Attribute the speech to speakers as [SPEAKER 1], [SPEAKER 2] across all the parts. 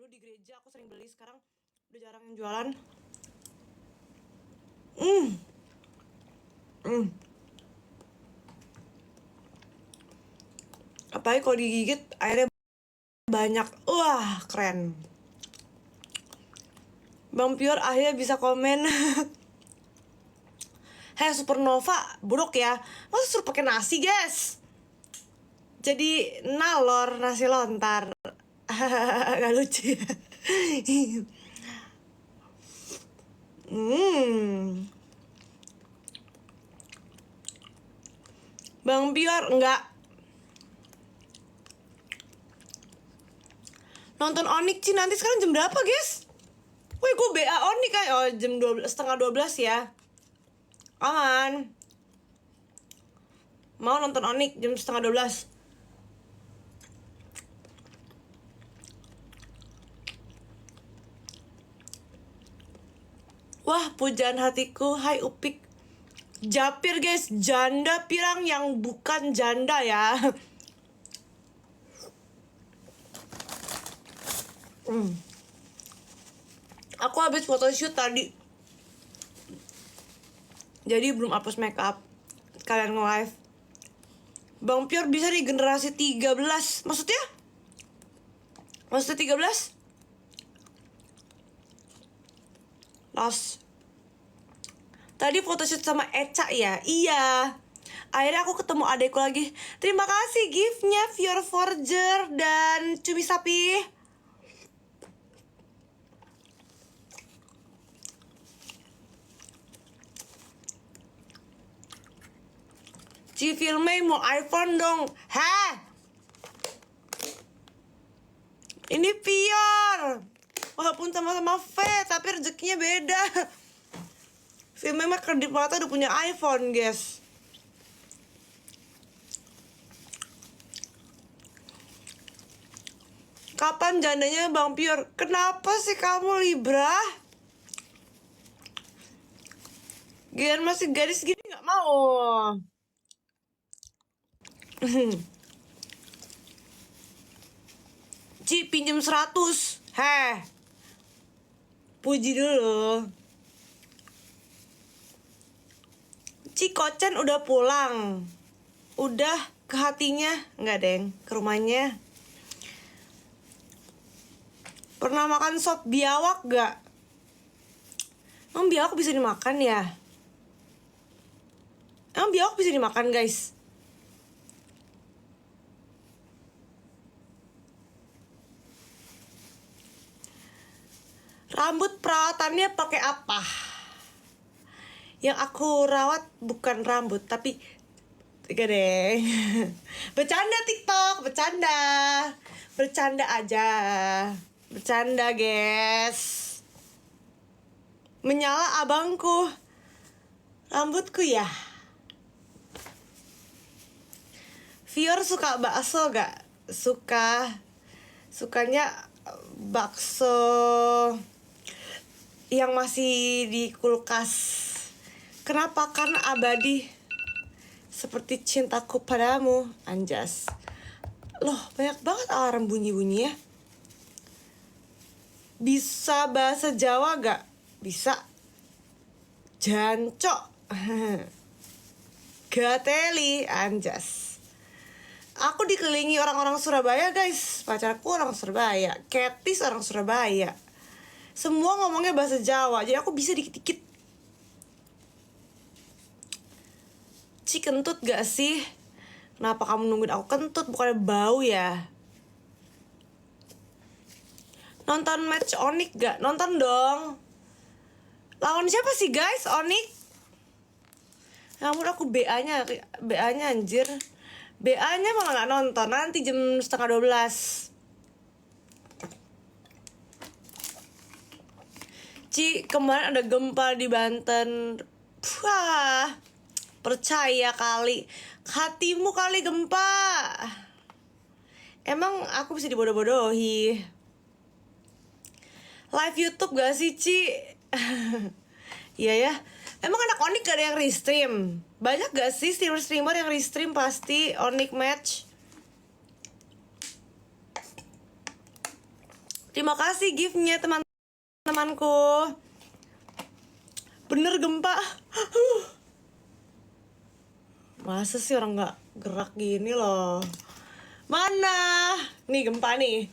[SPEAKER 1] Dulu di gereja aku sering beli, sekarang udah jarang yang jualan. Apalagi kalau digigit airnya banyak. Wah, keren. Bang Pior akhirnya bisa komen. Hei Supernova, buruk ya. Masa suruh pakai nasi, guys? Jadi nalor nasi lontar. Gak lucu ya. Bang Pior enggak nonton Onyx sih nanti. Sekarang jam berapa, guys? Wih, gue BA Onyx kayak jam 12, setengah 12 ya. Aman. Mau nonton Onyx jam setengah 12. Wah, pujaan hatiku. Hai Upik. Japir, guys. Janda pirang yang bukan janda ya. Aku habis photoshoot tadi, jadi belum hapus makeup. Kalian nge-live. Bang Pior bisa di generasi 13. Maksudnya 13? Los. Tadi photoshoot sama Eca ya? Iya. Akhirnya aku ketemu adekku lagi. Terima kasih gift-nya Fior Forger dan Cumi Sapi. Ci Filmay mau iPhone dong. Hah? Ini Pior. Walaupun sama-sama V, tapi rezekinya beda. Filmay mah kredit mata udah punya iPhone, guys. Kapan jandanya Bang Pior? Kenapa sih kamu Libra? Gian masih gadis gini gak mau. Ci pinjem 100. Heh. Puji dulu. Ci Kocan udah pulang. Udah ke hatinya? Enggak, Deng. Ke rumahnya. Pernah makan sop biawak gak? Emang biawak bisa dimakan ya? Emang biawak bisa dimakan, guys? Rambut perawatannya pakai apa? Yang aku rawat bukan rambut, tapi gede. Bercanda TikTok, bercanda. Bercanda aja. Bercanda, guys. Menyala abangku. Rambutku ya. Fior suka bakso gak? Suka. Sukanya bakso yang masih di kulkas. Kenapa? Karena abadi. Seperti cintaku padamu, Anjas. Loh, banyak banget alarm bunyi-bunyi ya. Bisa bahasa Jawa gak? Bisa. Jancok. Gateli, Anjas. Aku dikelilingi orang-orang Surabaya, guys. Pacarku orang Surabaya, Ketis orang Surabaya. Semua ngomongnya bahasa Jawa, jadi aku bisa dikit-dikit. Ci kentut gak sih? Kenapa kamu nungguin aku kentut? Bukannya bau ya? Nonton match Onyx gak? Nonton dong. Lawan siapa sih, guys? Onyx? Namun aku BA-nya anjir. BA-nya malah gak nonton. Nanti jam setengah 12. Ci, kemarin ada gempa di Banten. Wah, percaya kali. Hatimu kali gempa. Emang aku bisa dibodoh-bodohi. Live YouTube gak sih, Ci? Iya ya. Emang anak Onyx gak ada yang restream? Banyak gak sih streamer yang restream pasti Onyx match? Terima kasih giftnya teman-temanku. Bener gempa. Masa sih orang nggak gerak gini loh. Mana? Nih gempa nih.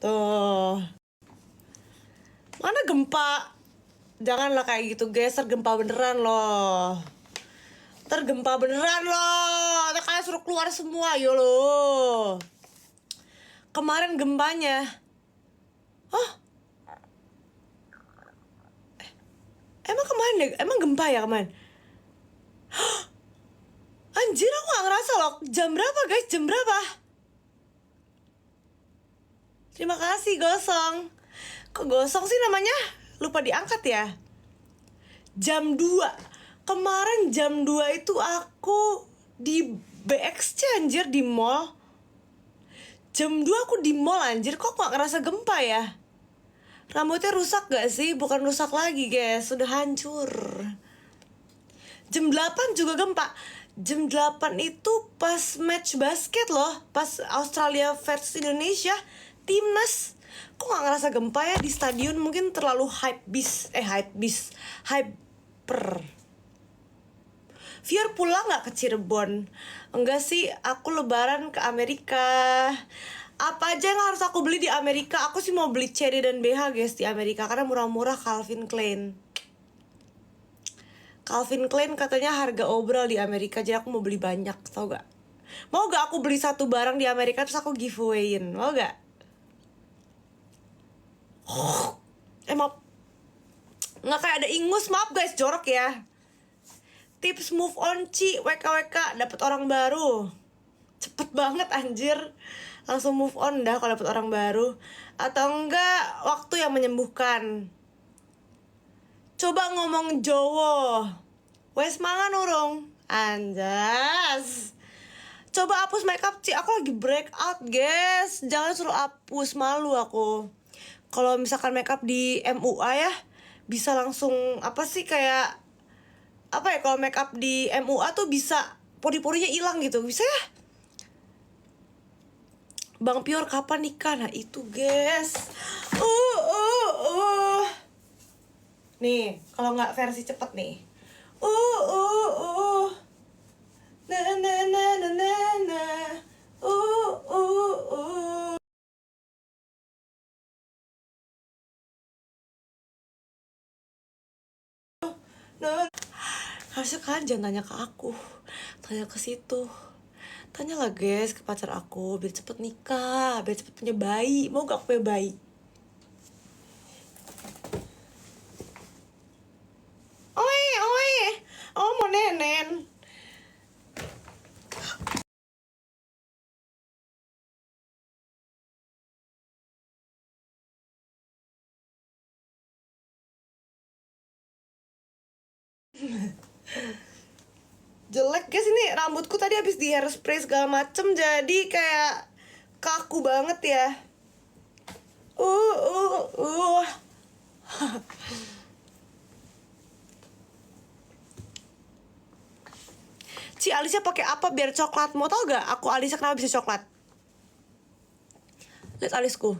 [SPEAKER 1] Tuh. Mana gempa? Janganlah kayak gitu guys, tergempa beneran loh. Tergempa beneran loh. Kalian suruh keluar semua, yo loh. Kemarin gempanya. Hah? Emang kemarin ya? Emang gempa ya kemarin? Anjir, aku gak ngerasa loh. Jam berapa guys? Jam berapa? Terima kasih Gosong. Kok Gosong sih namanya? Lupa diangkat ya. Jam 2. Kemarin jam 2 itu aku di BXC anjir, di mall. Jam 2 aku di mall anjir. Kok gak ngerasa gempa ya? Rambutnya rusak gak sih? Bukan rusak lagi guys, sudah hancur. Jam 8 juga gempa. Jam 8 itu pas match basket loh. Pas Australia versus Indonesia Timnas. Kok gak ngerasa gempa ya di stadion? Mungkin terlalu hyper. Fior pulang gak ke Cirebon? Enggak sih, aku lebaran ke Amerika. Apa aja yang harus aku beli di Amerika? Aku sih mau beli CD dan BH guys di Amerika, karena murah-murah. Calvin Klein katanya harga obral di Amerika. Jadi aku mau beli banyak, tau gak? Mau gak aku beli satu barang di Amerika terus aku giveawayin? Mau gak? Maaf, nggak kayak ada ingus, maaf guys, jorok ya. Tips move on Ci, WKWK dapat orang baru. Cepet banget anjir. Langsung move on dah kalau dapet orang baru. Atau enggak, waktu yang menyembuhkan. Coba ngomong Jowo. Wes mangan urung. Anjas. Coba hapus makeup Ci, aku lagi breakout guys. Jangan suruh hapus, malu aku. Kalau misalkan makeup di MUA ya, bisa langsung apa sih kayak apa ya, kalau makeup di MUA tuh bisa pori-porinya hilang gitu, bisa ya? Bang Pior kapan nikah? Nah itu guys. Nih, kalau nggak versi cepet nih. Na na na na na na. Harusnya kalian jangan tanya ke aku, tanya ke situ. Tanyalah guys ke pacar aku, biar cepet nikah, biar cepet punya bayi. Mau gak aku punya bayi? Oh mau nenen. Jelek guys, ini rambutku tadi habis di hairspray segala macem, jadi kayak kaku banget ya. Ci, alisnya pakai apa biar coklat? Mau tau gak aku alisnya kenapa bisa coklat? Lihat alisku.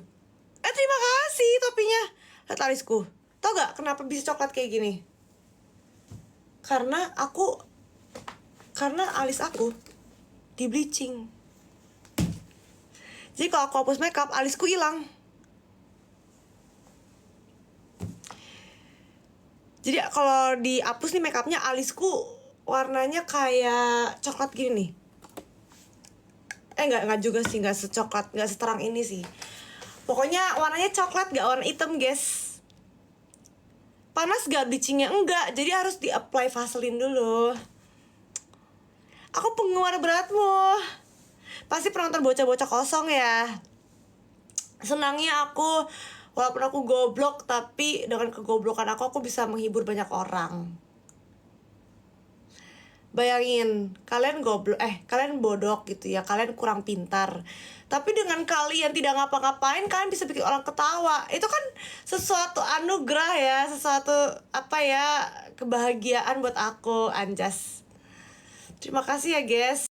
[SPEAKER 1] Terima kasih topinya. Lihat alisku. Tau gak kenapa bisa coklat kayak gini? Karena alis aku di bleaching. Jadi kalau aku hapus makeup, alisku hilang. Jadi kalau dihapus nih makeupnya, alisku warnanya kayak coklat gini nih. Enggak juga sih, enggak secoklat, enggak seterang ini sih. Pokoknya warnanya coklat, enggak warna hitam guys. Panas gak bleachingnya? Enggak, jadi harus di-apply Vaseline dulu. Aku penggemar beratmu. Pasti penonton bocah-bocah kosong ya. Senangnya aku, walaupun aku goblok, tapi dengan kegoblokan aku bisa menghibur banyak orang. Bayangin, kalian goblok, kalian bodoh gitu ya, kalian kurang pintar. Tapi dengan kalian tidak ngapa-ngapain, kalian bisa bikin orang ketawa. Itu kan sesuatu anugerah ya, sesuatu apa ya, kebahagiaan buat aku, anjas. Terima kasih ya guys.